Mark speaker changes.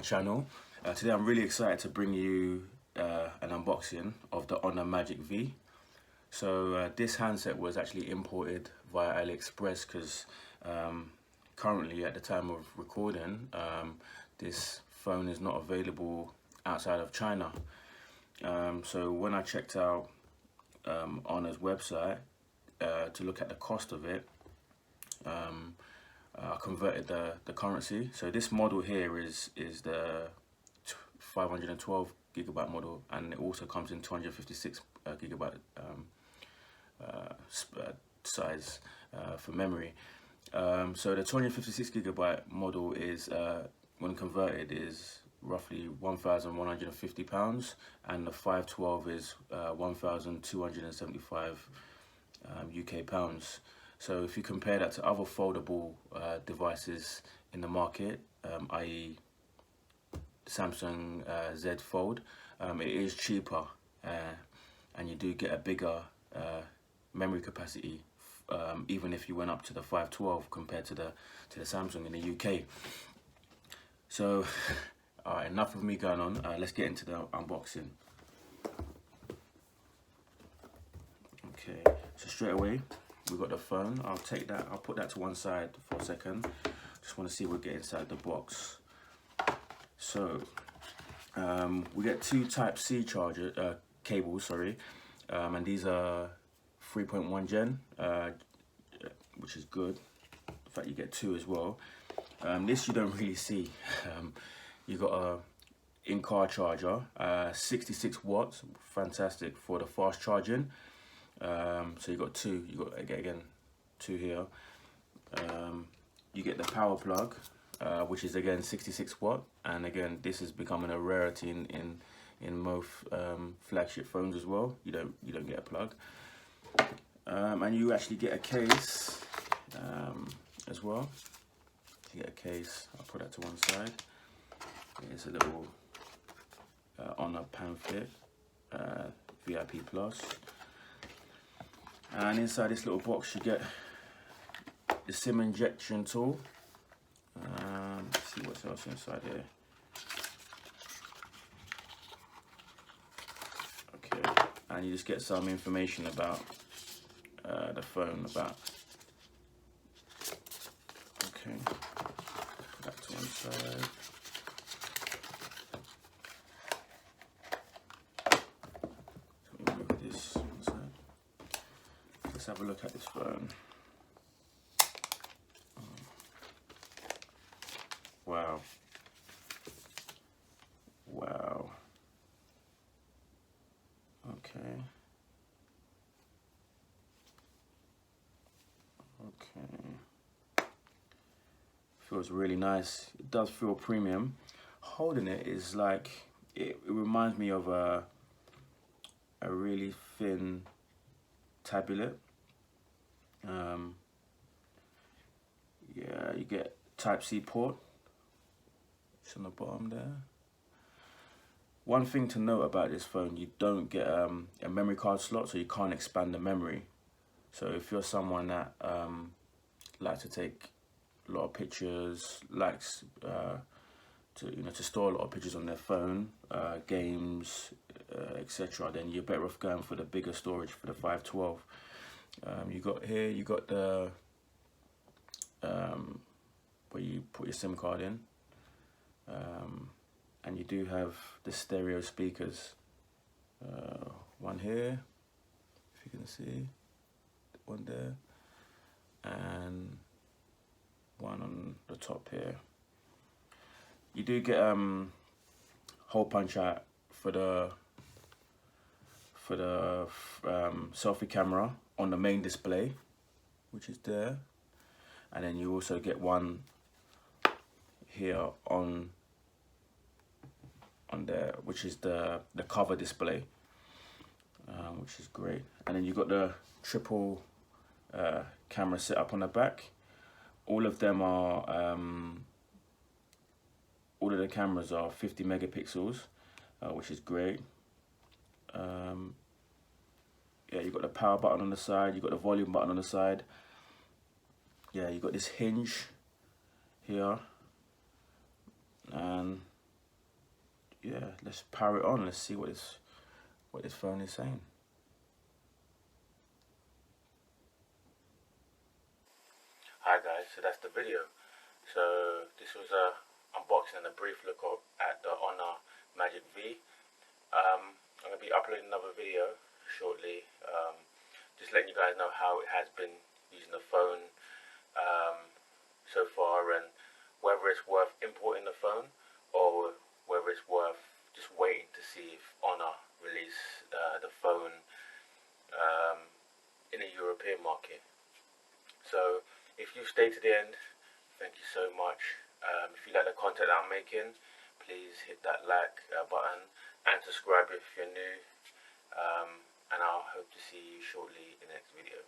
Speaker 1: channel. Today I'm really excited to bring you an unboxing of the Honor Magic V. So this handset was actually imported via AliExpress because currently at the time of recording this phone is not available outside of China. So when I checked out Honor's website to look at the cost of it, I converted the currency. So this model here is the 512 gigabyte model, and it also comes in 256 gigabyte size for memory. So the 256 gigabyte model is, when converted, is roughly £1,150, and the 512 is 1,275 UK pounds. So if you compare that to other foldable devices in the market, i.e. Samsung Z Fold, it is cheaper, and you do get a bigger memory capacity, even if you went up to the 512 compared to the Samsung in the UK. So, alright, enough of me going on. Let's get into the unboxing. Okay, so straight away we got the phone. I'll put that to one side for a second. Just want to see what we get inside the box. So we get two Type-C charger cables, and these are 3.1 gen, which is good. In fact, you get two as well. This you don't really see. You got a in-car charger, 66 watts, fantastic for the fast charging. So you got two. You got again two here. You get the power plug, which is again 66 watt, and again this is becoming a rarity in most flagship phones as well. You don't get a plug, and you actually get a case as well. You get a case. I'll put that to one side. It's a little Honor pamphlet, VIP Plus. And inside this little box you get the SIM injection tool. Let's see what's else inside here. Okay, and you just get some information about the phone. Okay, put that to one side. Let's have a look at this phone. Wow. Wow. Okay. Okay. Feels really nice. It does feel premium. Holding it is like, it reminds me of a really thin tablet. Yeah, you get Type-C port. It's on the bottom there. One thing to note about this phone, you don't get a memory card slot, so you can't expand the memory. So if you're someone that likes to take a lot of pictures, likes to store a lot of pictures on their phone, games, etc., then you're better off going for the bigger storage, for the 512. You got the where you put your SIM card in, and you do have the stereo speakers, one here, if you can see, one there, and one on the top here. You do get hole punch out for the selfie camera on the main display, which is there, and then you also get one here on there, which is the cover display, which is great. And then you got the triple camera setup on the back. All of them are all of the cameras are 50 megapixels, which is great. Yeah, you got the power button on the side, you got the volume button on the side. Yeah, you got this hinge here, and yeah, let's power it on. Let's see what this phone is saying. Hi guys, so that's the video. So this was a unboxing and a brief look at the Honor Magic V. I'm going to be uploading another video shortly, just letting you guys know how it has been using the phone so far, and whether it's worth importing the phone or whether it's worth just waiting to see if Honor release the phone in the European market. So if you stay to the end, thank you so much. If you like the content that I'm making, please hit that like button and subscribe if you're new. And I'll hope to see you shortly in the next video.